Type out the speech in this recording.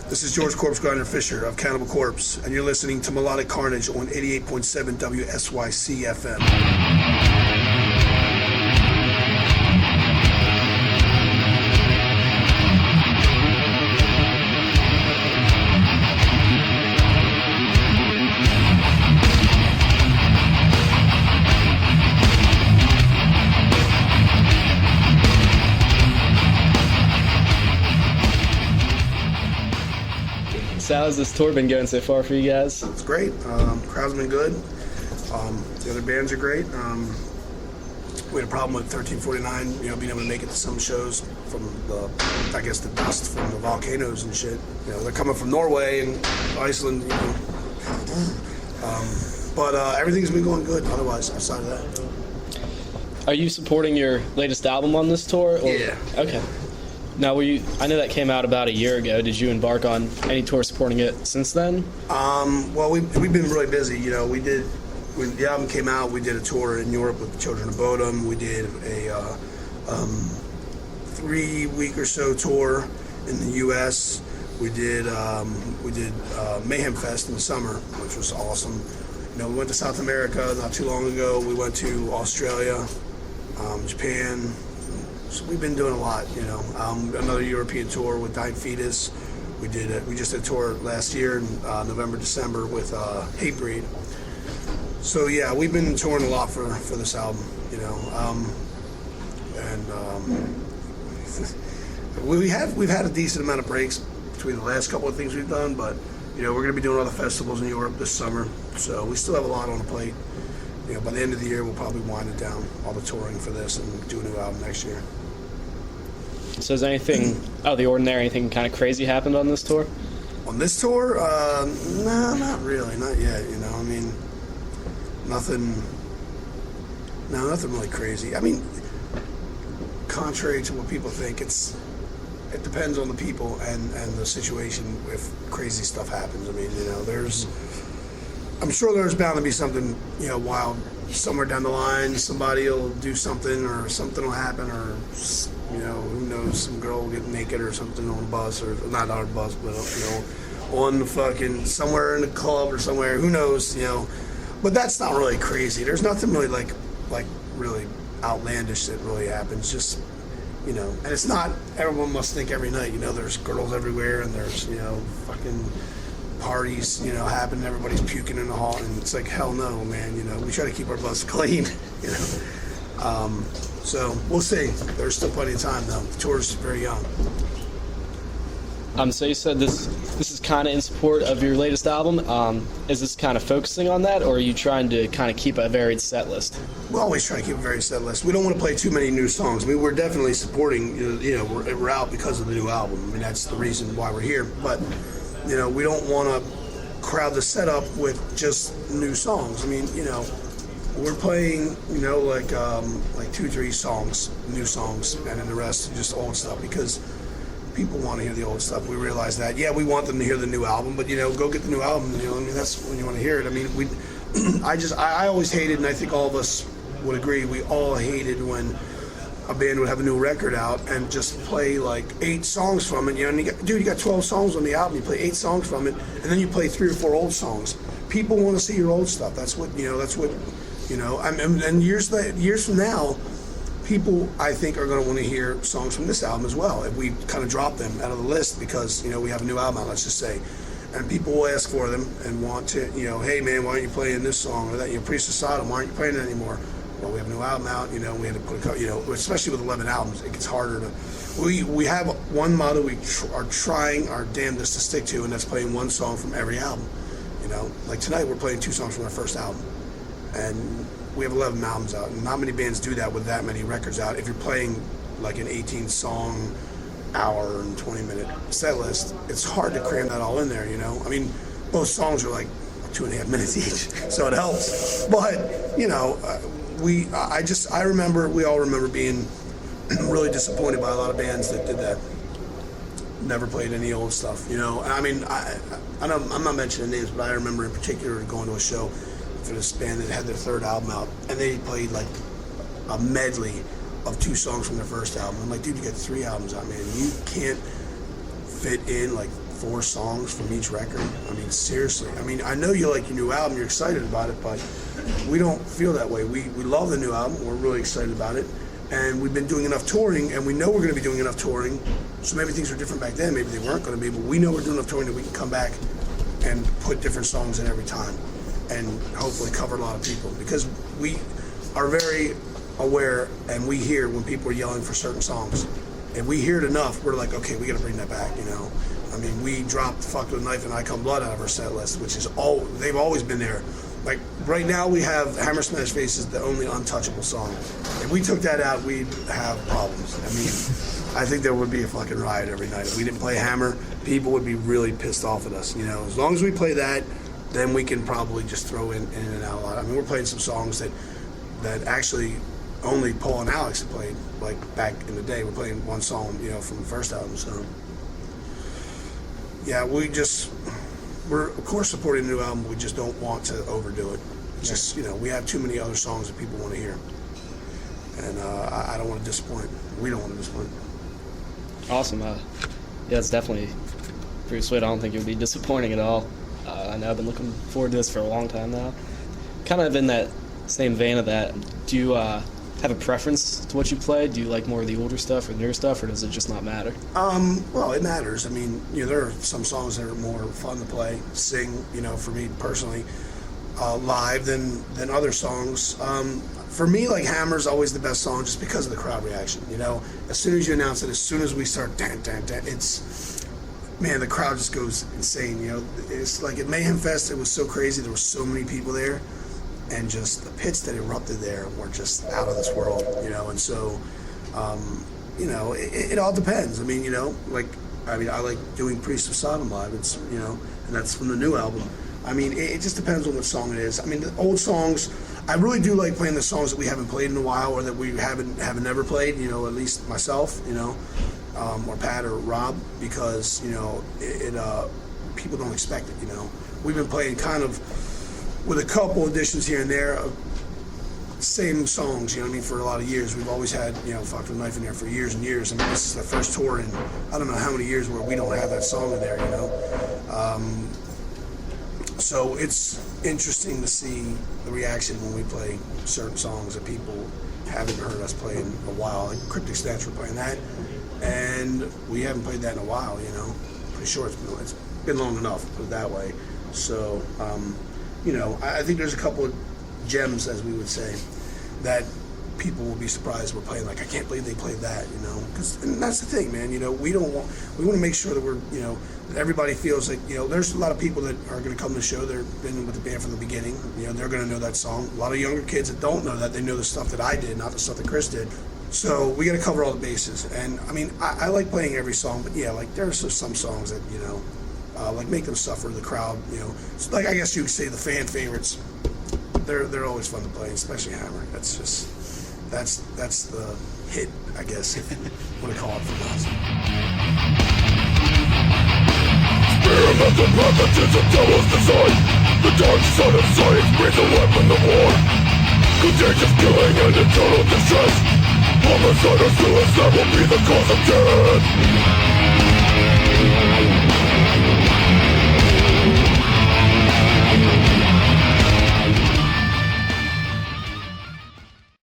This is George Corpsegrinder Fisher of Cannibal Corpse, and you're listening to Mellodic Carnage on 88.7 WSYC FM. So how's this tour been going so far for you guys? It's great. Crowd's been good. The other bands are great. We had a problem with 1349, being able to make it to some shows from the dust from the volcanoes and shit. They're coming from Norway and Iceland, but everything's been going good otherwise, outside of that. Are you supporting your latest album on this tour? Or? Yeah. Okay. Now, I know that came out about a year ago. Did you embark on any tour supporting it since then? Well, we've been really busy. When the album came out, we did a tour in Europe with the Children of Bodom. We did a 3-week or so tour in the U.S. We did Mayhem Fest in the summer, which was awesome. We went to South America not too long ago. We went to Australia, Japan. So we've been doing a lot, Another European tour with Dying Fetus. We just did a tour last year in November, December with Hatebreed. So yeah, we've been touring a lot for this album, we've had a decent amount of breaks between the last couple of things we've done, but we're going to be doing all the festivals in Europe this summer, so we still have a lot on the plate. By the end of the year, we'll probably wind it down, all the touring for this, and do a new album next year. So is anything out of the ordinary, anything kind of crazy happened on this tour? On this tour? No, not really, not yet, nothing really crazy. Contrary to what people think, it depends on the people and the situation if crazy stuff happens. I'm sure there's bound to be something, wild somewhere down the line. Somebody will do something, or something will happen, or who knows, some girl will get naked or something on a bus, or not on a bus, but on the fucking somewhere in a club or somewhere. Who knows, But that's not really crazy. There's nothing really like really outlandish that really happens. Just and it's not. Everyone must think every night. There's girls everywhere, and there's fucking parties, happen, everybody's puking in the hall, and it's like, hell no, man, we try to keep our bus clean, so we'll see. There's still plenty of time, though. The tour's very young. So you said this is kind of in support of your latest album. Is this kind of focusing on that, or are you trying to kind of keep a varied set list? We always try to keep a varied set list. We don't want to play too many new songs. We're definitely supporting, we're out because of the new album. that's the reason why we're here, but we don't want to crowd the setup with just new songs. We're playing, like 2-3 songs, new songs, and then the rest just old stuff, because people want to hear the old stuff. We realize that. Yeah, we want them to hear the new album, but go get the new album. That's when you want to hear it. I always hated, and I think all of us would agree, we all hated when a band would have a new record out and just play like 8 songs from it. And you got 12 songs on the album. You play 8 songs from it, and then you play 3 or 4 old songs. People want to see your old stuff. That's what. And years from now, people, I think, are going to want to hear songs from this album as well. If we kind of drop them out of the list because we have a new album out, let's just say, and people will ask for them and want to, hey man, why aren't you playing this song or that? Priest of Sodom, why aren't you playing it anymore? Well, we have a new album out, we had to put especially with 11 albums, it gets harder to. We have one motto we are trying our damnedest to stick to, and that's playing 1 song from every album. Like tonight we're playing 2 songs from our first album, and we have 11 albums out, and not many bands do that with that many records out. If you're playing like an 18-song, hour and 20-minute set list, it's hard to cram that all in there. Both songs are like 2.5 minutes each, so it helps. But we all remember being really disappointed by a lot of bands that did that. Never played any old stuff, I'm not mentioning names, but I remember in particular going to a show for this band that had their 3rd album out, and they played like a medley of 2 songs from their first album. I'm like, dude, you got 3 albums out, man. You can't fit in like 4 songs from each record. I mean, seriously. I mean, I know you like your new album, you're excited about it, but we don't feel that way. We love the new album, we're really excited about it, and we've been doing enough touring, and we know we're going to be doing enough touring, so maybe things were different back then, maybe they weren't going to be, but we know we're doing enough touring that we can come back and put different songs in every time, and hopefully cover a lot of people, because we are very aware, and we hear when people are yelling for certain songs. If we hear it enough, we're like, okay, we got to bring that back, you know. I mean, we dropped "Fucked with a Knife" and "I Come Blood" out of our set list, which is they've always been there. Like right now, we have "Hammer Smash Face" is the only untouchable song. If we took that out, we'd have problems. I mean, I think there would be a fucking riot every night. If we didn't play Hammer, people would be really pissed off at us. You know, as long as we play that, then we can probably just throw in and out a lot. I mean, we're playing some songs that actually only Paul and Alex had played, like back in the day. We're playing one song, you know, from the first album. So yeah, we're of course supporting the new album, but we just don't want to overdo it. Just, you know, we have too many other songs that people want to hear, and I don't want to disappoint. We don't want to disappoint. Awesome. Yeah, it's definitely pretty sweet. I don't think it would be disappointing at all. I know I've been looking forward to this for a long time now. Kind of in that same vein of that, do you have a preference to what you play? Do you like more of the older stuff or the newer stuff, or does it just not matter? Well, it matters. I mean, you know, there are some songs that are more fun to play, sing, you know, for me personally, live than other songs. For me, like, Hammer's always the best song just because of the crowd reaction, you know? As soon as you announce it, as soon as we start, dan, dan, dan, man, the crowd just goes insane, you know? It's like at Mayhem Fest, it was so crazy. There were so many people there. And just the pits that erupted there were just out of this world, you know. And so, you know, it all depends. I mean, you know, I like doing Priest of Sodom live. It's, you know, and that's from the new album. I mean, it just depends on what song it is. I mean, the old songs, I really do like playing the songs that we haven't played in a while, or that we haven't never played. You know, at least myself, you know, or Pat or Rob, because, you know, people don't expect it. You know, we've been playing kind of with a couple additions here and there, same songs, you know what I mean, for a lot of years. We've always had, you know, Fucked with a Knife in there for years and years. I mean, this is the first tour in I don't know how many years where we don't have that song in there, you know. So it's interesting to see the reaction when we play certain songs that people haven't heard us play in a while. Like Cryptic Stench, we're playing that, and we haven't played that in a while, you know. Pretty sure it's been long enough, put it that way. So, you know, I think there's a couple of gems, as we would say, that people will be surprised we're playing. Like, I can't believe they played that, you know. And that's the thing, man. You know, we want to make sure that we're, you know, that everybody feels like, you know, there's a lot of people that are going to come to the show. They've been with the band from the beginning. You know, they're going to know that song. A lot of younger kids that don't know that, they know the stuff that I did, not the stuff that Chris did. So we got to cover all the bases. And I mean, I like playing every song, but yeah, like there's some songs that, you know, like Make Them Suffer, the crowd, you know, it's like, I guess you could say the fan favorites, they're always fun to play, especially Hammer. That's the hit, I guess, if you want to call it from us. Experimental pragmatism, devil's design. The dark side of science breathes a weapon of war. Contagious killing and eternal distress. Homicide or suicide will be the cause of death.